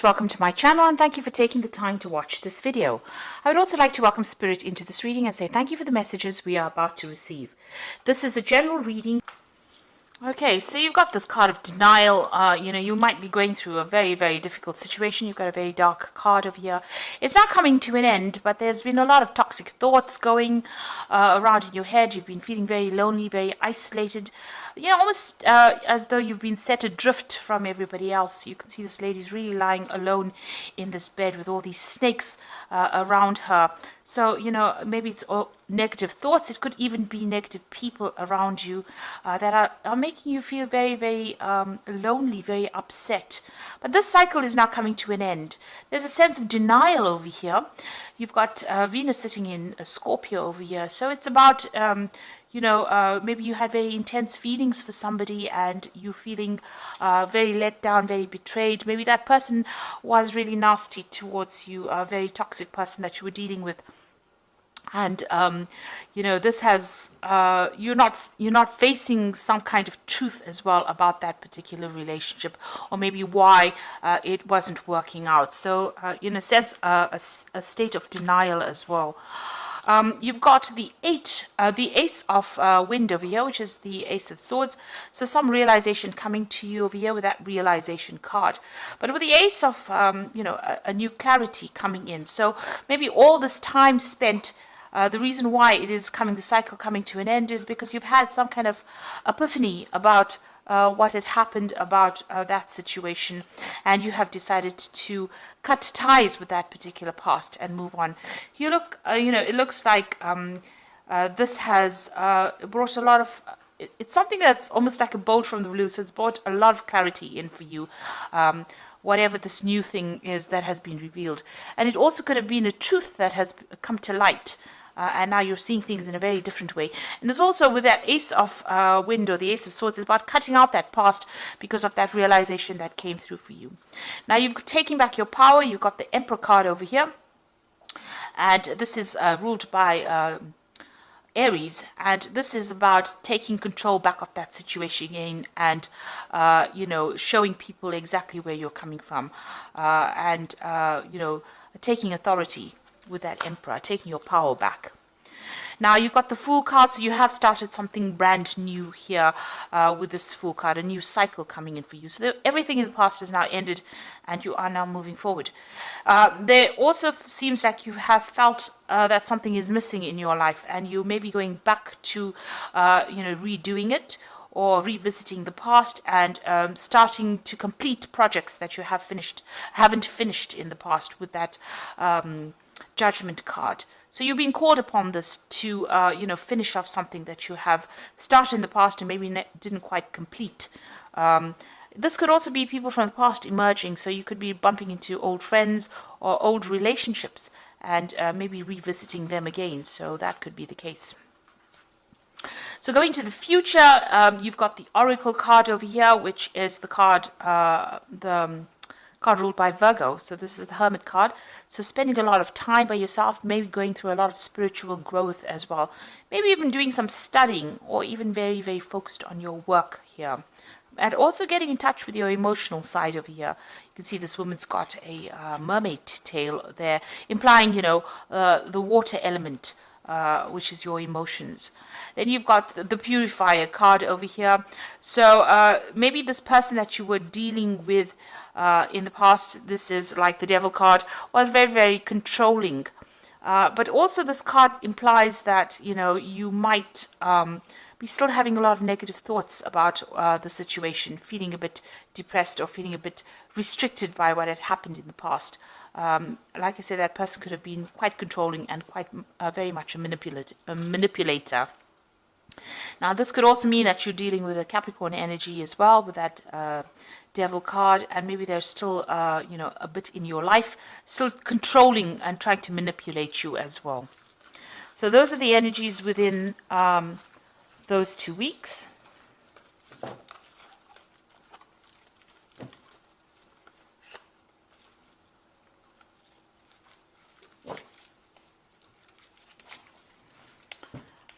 Welcome to my channel and thank you for taking the time to watch this video. I would also like to welcome Spirit into this reading and say thank you for the messages we are about to receive. This is a general reading. Okay, so you've got this card of denial. You might be going through a very, very difficult situation. You've got a very dark card over here. It's not coming to an end, but there's been a lot of toxic thoughts going around in your head. You've been feeling very lonely, very isolated. Almost as though you've been set adrift from everybody else. You can see this lady's really lying alone in this bed with all these snakes around her. So, maybe it's all negative thoughts. It could even be negative people around you that are making you feel very, very lonely, very upset. But this cycle is now coming to an end. There's a sense of denial over here. You've got Venus sitting in Scorpio over here. So it's about, maybe you had very intense feelings for somebody and you're feeling very let down, very betrayed. Maybe that person was really nasty towards you, a very toxic person that you were dealing with. And this has you're not facing some kind of truth as well about that particular relationship, or maybe why it wasn't working out. So in a sense, a state of denial as well. You've got the Ace of Wind over here, which is the Ace of Swords. So some realization coming to you over here with that realization card. But with the Ace of, a new clarity coming in. So maybe all this time spent, the reason why it is the cycle coming to an end is because you've had some kind of epiphany about what had happened about that situation, and you have decided to cut ties with that particular past and move on. You look, it looks like this has brought a lot of. It's something that's almost like a bolt from the blue. So it's brought a lot of clarity in for you. Whatever this new thing is that has been revealed, and it also could have been a truth that has come to light. And now you're seeing things in a very different way. And there's also with that Ace of Wind or the Ace of Swords, it's about cutting out that past because of that realization that came through for you. Now you've taken back your power. You've got the Emperor card over here. And this is ruled by Aries. And this is about taking control back of that situation again and, showing people exactly where you're coming from. Taking authority with that Emperor, taking your power back. Now you've got the Fool card, so you have started something brand new here with this Fool card, a new cycle coming in for you. So everything in the past has now ended and you are now moving forward. There also seems like you have felt that something is missing in your life and you may be going back to, redoing it or revisiting the past and starting to complete projects that you haven't finished in the past with that Judgment card. So you've been called upon this to, finish off something that you have started in the past and maybe didn't quite complete. This could also be people from the past emerging. So you could be bumping into old friends or old relationships and maybe revisiting them again. So that could be the case. So going to the future, you've got the Oracle card over here, which is the card, card ruled by Virgo. So this is the Hermit card. So spending a lot of time by yourself, maybe going through a lot of spiritual growth as well. Maybe even doing some studying or even very, very focused on your work here. And also getting in touch with your emotional side over here. You can see this woman's got a mermaid tail there, implying, the water element, which is your emotions. Then you've got the Purifier card over here. So maybe this person that you were dealing with in the past, this is like the Devil card, was very, very controlling. But also this card implies that, you might be still having a lot of negative thoughts about the situation, feeling a bit depressed or feeling a bit restricted by what had happened in the past. Like I said, that person could have been quite controlling and quite very much a manipulator. Now, this could also mean that you're dealing with a Capricorn energy as well with that Devil card, and maybe there's still, a bit in your life still controlling and trying to manipulate you as well. So those are the energies within those 2 weeks.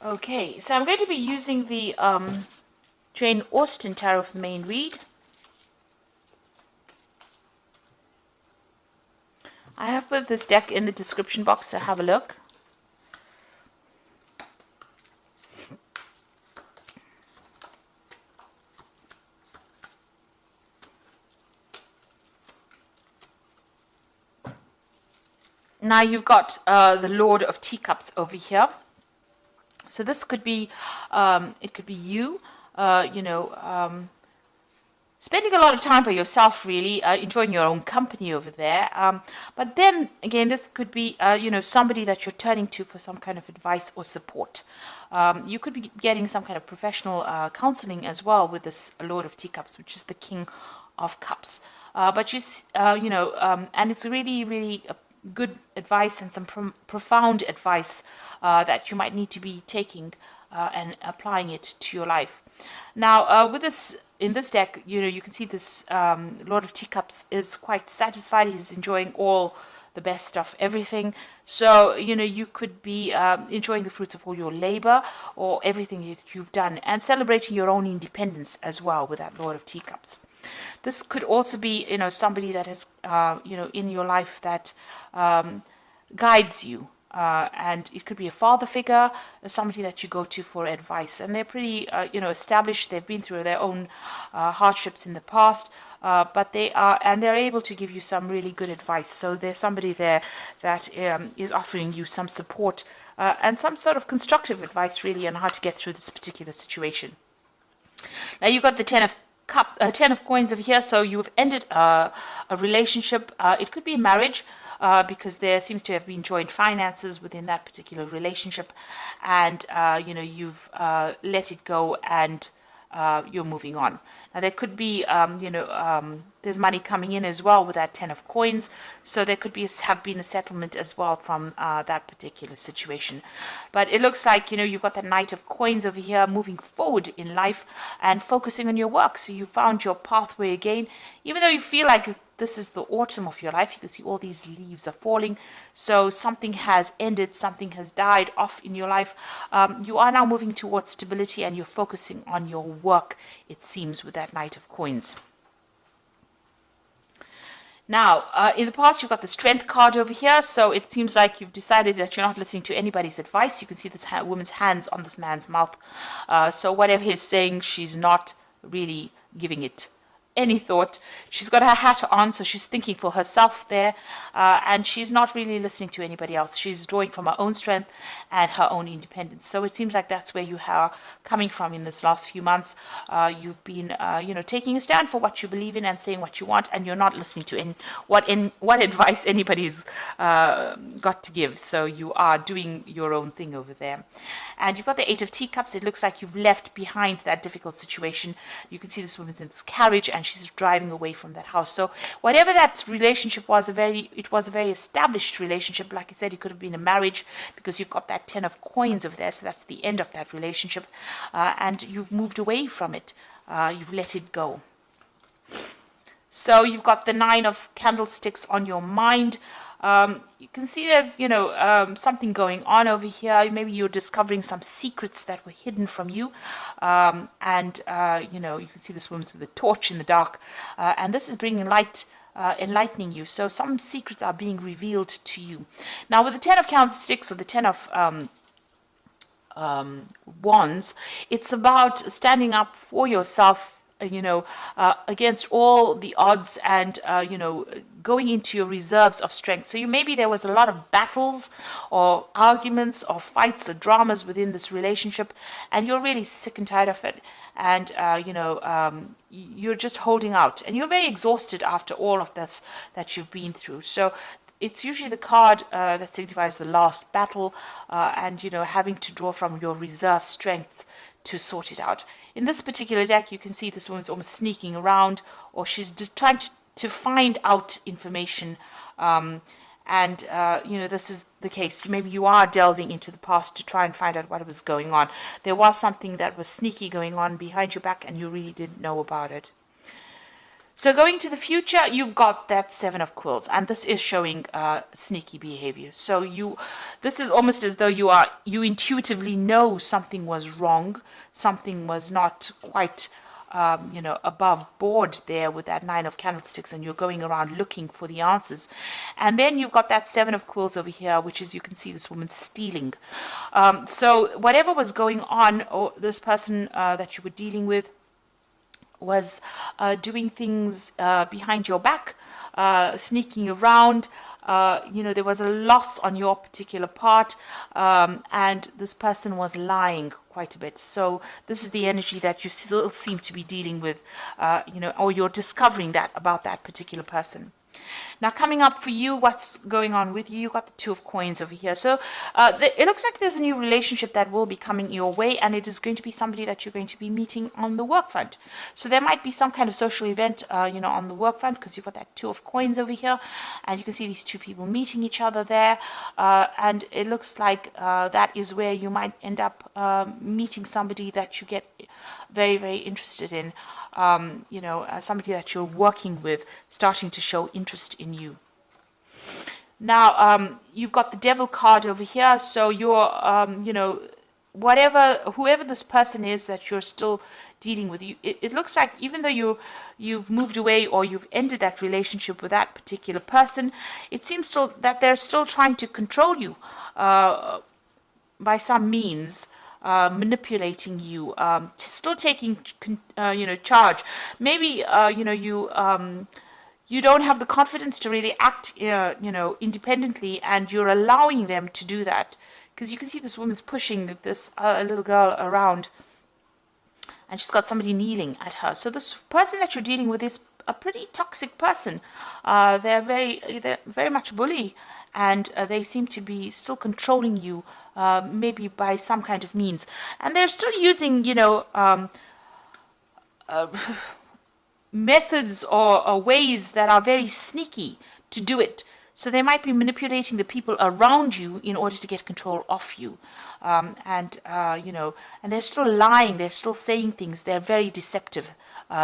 Okay, so I'm going to be using the Jane Austen Tarot for the main read. with this deck in the description box, so have a look. Now you've got the Lord of Teacups over here. So this could be, it could be you, spending a lot of time by yourself, really, enjoying your own company over there. But then again, this could be, somebody that you're turning to for some kind of advice or support. You could be getting some kind of professional counseling as well with this Lord of Teacups, which is the King of Cups. But and it's really, really good advice and some profound advice that you might need to be taking and applying it to your life. Now, with this in this deck, you can see this Lord of Teacups is quite satisfied. He's enjoying all the best of everything. So, you could be enjoying the fruits of all your labor or everything that you've done and celebrating your own independence as well with that Lord of Teacups. This could also be, somebody that has, in your life that guides you. And it could be a father figure, somebody that you go to for advice. And they're pretty, established. They've been through their own hardships in the past. But they're able to give you some really good advice. So there's somebody there that is offering you some support and some sort of constructive advice, really, on how to get through this particular situation. Now you've got the Ten of Coins over here. So you've ended a relationship. It could be a marriage. Because there seems to have been joint finances within that particular relationship, and you've let it go and you're moving on. Now there could be there's money coming in as well with that Ten of Coins, so there could have been a settlement as well from that particular situation. But it looks like you've got the Knight of Coins over here, moving forward in life and focusing on your work. So you found your pathway again, even though you feel like this is the autumn of your life. You can see all these leaves are falling. So something has ended, something has died off in your life. You are now moving towards stability and you're focusing on your work, it seems, with that Knight of Coins. Now, in the past, you've got the Strength card over here. So it seems like you've decided that you're not listening to anybody's advice. You can see this woman's hands on this man's mouth. So whatever he's saying, she's not really giving it any thought. She's got her hat on, so she's thinking for herself there, and she's not really listening to anybody else. She's drawing from her own strength and her own independence. So it seems like that's where you are coming from in this last few months. You've been, taking a stand for what you believe in and saying what you want, and you're not listening to what advice anybody's got to give. So you are doing your own thing over there. And you've got the Eight of Teacups. It looks like you've left behind that difficult situation. You can see this woman's in this carriage and she's driving away from that house. So whatever that relationship was, it was a very established relationship. Like I said, it could have been a marriage because you've got that Ten of Coins over there. So that's the end of that relationship. And you've moved away from it. You've let it go. So you've got the Nine of Candlesticks on your mind. You can see there's, something going on over here. Maybe you're discovering some secrets that were hidden from you. You can see this woman's with a torch in the dark. And this is bringing light, enlightening you. So some secrets are being revealed to you. Now, with the Ten of Candlesticks or the Ten of Wands, it's about standing up for yourself, against all the odds and, going into your reserves of strength. So maybe there was a lot of battles or arguments or fights or dramas within this relationship, and you're really sick and tired of it. And, you're just holding out. And you're very exhausted after all of this that you've been through. So it's usually the card that signifies the last battle and, having to draw from your reserve strengths to sort it out. In this particular deck, you can see this woman's almost sneaking around, or she's just trying to find out information. This is the case. Maybe you are delving into the past to try and find out what was going on. There was something that was sneaky going on behind your back, and you really didn't know about it. So going to the future, you've got that Seven of Quills, and this is showing sneaky behavior. So this is almost as though you intuitively know something was wrong, something was not quite above board there with that 9 of candlesticks, and you're going around looking for the answers. And then you've got that 7 of quills over here, which is, you can see this woman stealing. So whatever was going on, or this person that you were dealing with was doing things behind your back, sneaking around. There was a loss on your particular part, and this person was lying quite a bit. So this is the energy that you still seem to be dealing with, or you're discovering that about that particular person. Now, coming up for you, what's going on with you? You've got the 2 of coins over here. So it looks like there's a new relationship that will be coming your way, and it is going to be somebody that you're going to be meeting on the work front. So there might be some kind of social event, on the work front, because you've got that 2 of coins over here, and you can see these 2 people meeting each other there, and it looks like that is where you might end up meeting somebody that you get very, very interested in. Somebody that you're working with starting to show interest in you. Now, you've got the Devil card over here, so you're, whoever this person is that you're still dealing with, it looks like even though you've moved away or you've ended that relationship with that particular person, it seems still that they're still trying to control you by some means. Manipulating you, still taking charge. Maybe you don't have the confidence to really act independently, and you're allowing them to do that, because you can see this woman's pushing this little girl around, and she's got somebody kneeling at her. So this person that you're dealing with is a pretty toxic person. They're very much bully, and they seem to be still controlling you, maybe by some kind of means. And they're still using, methods or ways that are very sneaky to do it. So they might be manipulating the people around you in order to get control of you. And they're still lying. They're still saying things. They're very deceptive,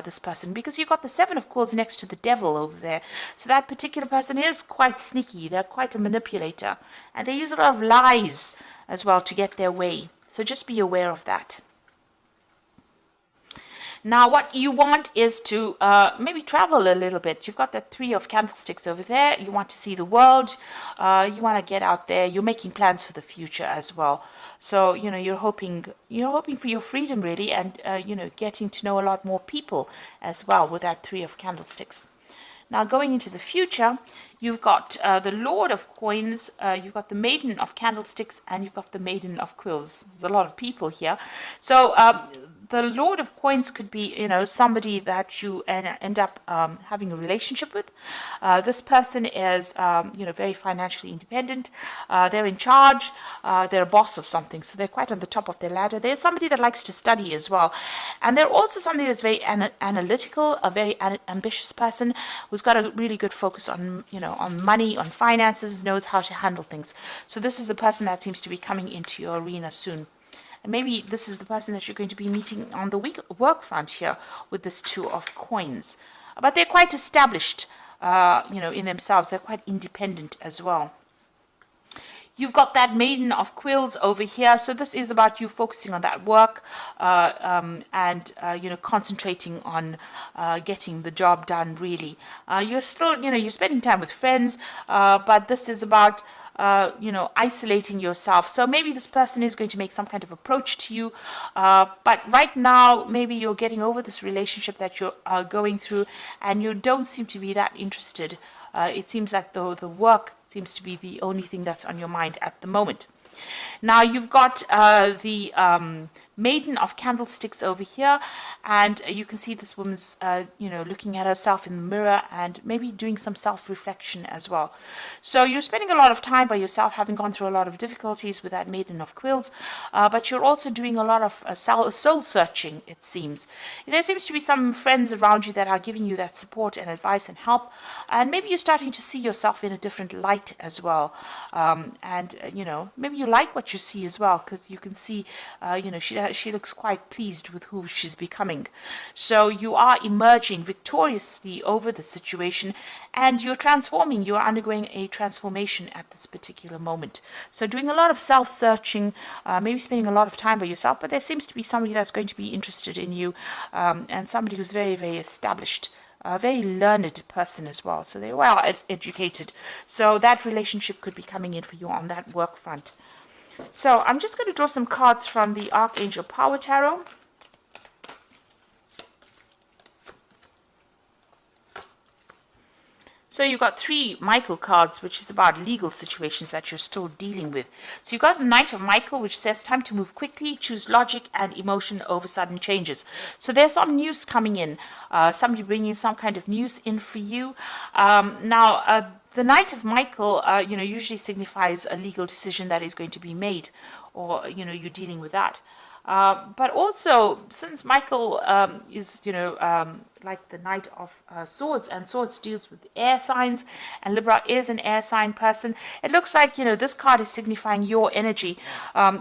this person, because you've got the 7 of coins next to the Devil over there. So that particular person is quite sneaky. They're quite a manipulator. And they use a lot of lies as well to get their way. So just be aware of that. Now, what you want is to maybe travel a little bit. You've got the 3 of candlesticks over there. You want to see the world. You want to get out there. You're making plans for the future as well. So, you're hoping for your freedom, really, and, getting to know a lot more people as well with that 3 of candlesticks. Now, going into the future, you've got the Lord of Coins, you've got the Maiden of Candlesticks, and you've got the Maiden of Quills. There's a lot of people here. So, the Lord of Coins could be, somebody that you end up having a relationship with. This person is, very financially independent. They're in charge. They're a boss of something, so they're quite on the top of their ladder. They're somebody that likes to study as well. And they're also somebody that's very analytical, a very ambitious person who's got a really good focus on, on money, on finances, knows how to handle things. So this is a person that seems to be coming into your arena soon. And maybe this is the person that you're going to be meeting on the work front here with this 2 of coins. But they're quite established, in themselves. They're quite independent as well. You've got that Maiden of Quills over here. So this is about you focusing on that work and, concentrating on getting the job done, really. You're still, you're spending time with friends, but this is about isolating yourself. So maybe this person is going to make some kind of approach to you, but right now maybe you're getting over this relationship that you're going through, and you don't seem to be that interested. It seems like the work seems to be the only thing that's on your mind at the moment. Now you've got the Maiden of Candlesticks over here, and you can see this woman's, looking at herself in the mirror and maybe doing some self-reflection as well. So you're spending a lot of time by yourself, having gone through a lot of difficulties with that Maiden of Quills, but you're also doing a lot of soul-searching, it seems. There seems to be some friends around you that are giving you that support and advice and help, and maybe you're starting to see yourself in a different light as well. And maybe you like what you see as well, because you can see, she looks quite pleased with who she's becoming. So you are emerging victoriously over the situation, and you're transforming. You're undergoing a transformation at this particular moment. So doing a lot of self-searching, maybe spending a lot of time by yourself, but there seems to be somebody that's going to be interested in you, and somebody who's very, very established, a very learned person as well. So they're well educated. So that relationship could be coming in for you on that work front. So I'm just going to draw some cards from the Archangel Power Tarot. So you've got 3 Michael cards, which is about legal situations that you're still dealing with. So you've got the Knight of Michael, which says time to move quickly, choose logic and emotion over sudden changes. So there's some news coming in, somebody bringing some kind of news in for you. The Knight of Michael, usually signifies a legal decision that is going to be made, or, you're dealing with that. But also, since Michael is, like the Knight of Swords, and Swords deals with air signs, and Libra is an air sign person, it looks like, this card is signifying your energy.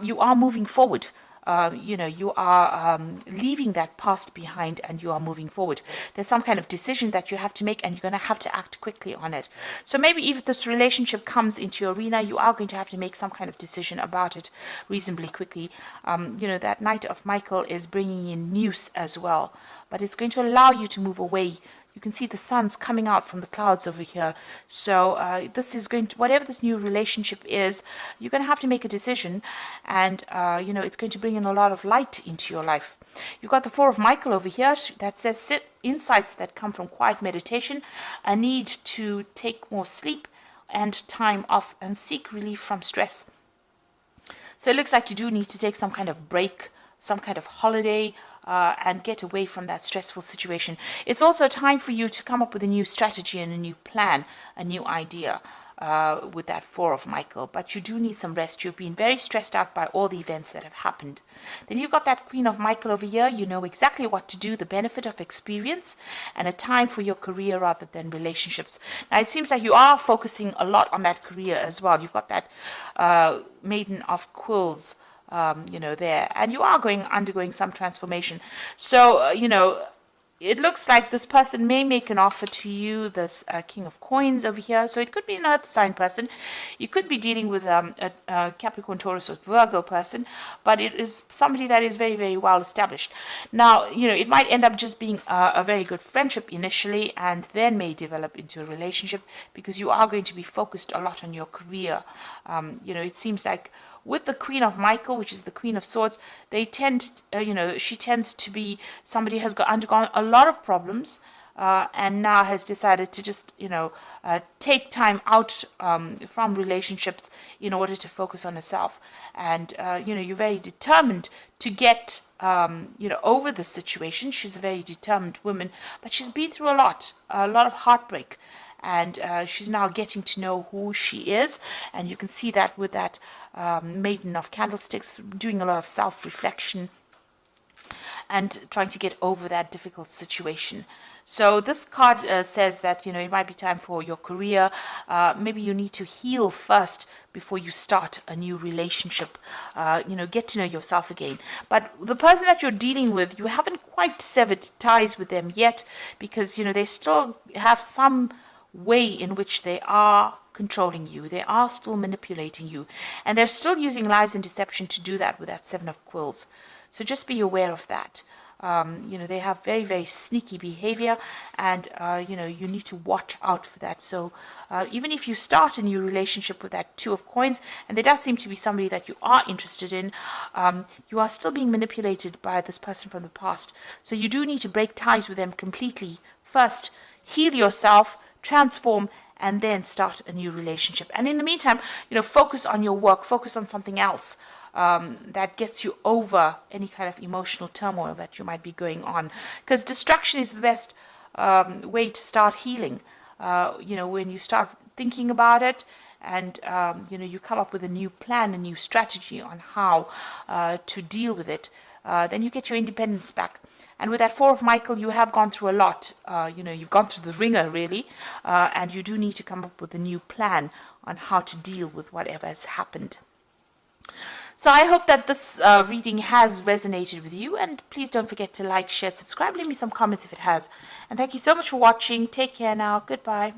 You are moving forward. You are leaving that past behind, and you are moving forward. There's some kind of decision that you have to make, and you're going to have to act quickly on it. So maybe if this relationship comes into your arena, you are going to have to make some kind of decision about it reasonably quickly. That Knight of Michael is bringing in news as well, but it's going to allow you to move away. You can see the sun's coming out from the clouds over here. So this is going to, whatever this new relationship is, you're going to have to make a decision, and it's going to bring in a lot of light into your life. You've got the 4 of Michael over here that says insights that come from quiet meditation, a need to take more sleep and time off, and seek relief from stress. So it looks like you do need to take some kind of break, some kind of holiday, and get away from that stressful situation. It's also time for you to come up with a new strategy and a new plan, a new idea with that 4 of Michael. But you do need some rest. You've been very stressed out by all the events that have happened. Then you've got that Queen of Michael over here. You know exactly what to do, the benefit of experience, and a time for your career rather than relationships. Now, it seems like you are focusing a lot on that career as well. You've got that Maiden of Quills, there, and you are undergoing some transformation. So, it looks like this person may make an offer to you, this King of Coins over here. So it could be an earth sign person. You could be dealing with a Capricorn, Taurus, or Virgo person, but it is somebody that is very, very well established. Now, it might end up just being a very good friendship initially, and then may develop into a relationship, because you are going to be focused a lot on your career. It seems like with the Queen of Michael, which is the Queen of Swords, they tend, she tends to be somebody who has undergone a lot of problems, and now has decided to just, take time out from relationships in order to focus on herself. And, you're very determined to get, over the situation. She's a very determined woman, but she's been through a lot of heartbreak. And she's now getting to know who she is, and you can see that with that Maiden of Candlesticks, doing a lot of self-reflection and trying to get over that difficult situation. So this card says that, it might be time for your career. Maybe you need to heal first before you start a new relationship. Get to know yourself again. But the person that you're dealing with, you haven't quite severed ties with them yet, because, they still have some way in which they are controlling you. They are still manipulating you, and they're still using lies and deception to do that with that 7 of Quills. So just be aware of that. They have very, very sneaky behavior, and you need to watch out for that. So even if you start a new relationship with that 2 of Coins, and there does seem to be somebody that you are interested in, you are still being manipulated by this person from the past. So you do need to break ties with them completely. First, heal yourself, transform, and then start a new relationship. And in the meantime, focus on your work, focus on something else that gets you over any kind of emotional turmoil that you might be going on. Because distraction is the best way to start healing. When you start thinking about it, and you come up with a new plan, a new strategy on how to deal with it, then you get your independence back. And with that 4 of Michael, you have gone through a lot. You've gone through the ringer, really. And you do need to come up with a new plan on how to deal with whatever has happened. So I hope that this reading has resonated with you, and please don't forget to like, share, subscribe, leave me some comments if it has. And thank you so much for watching. Take care now. Goodbye.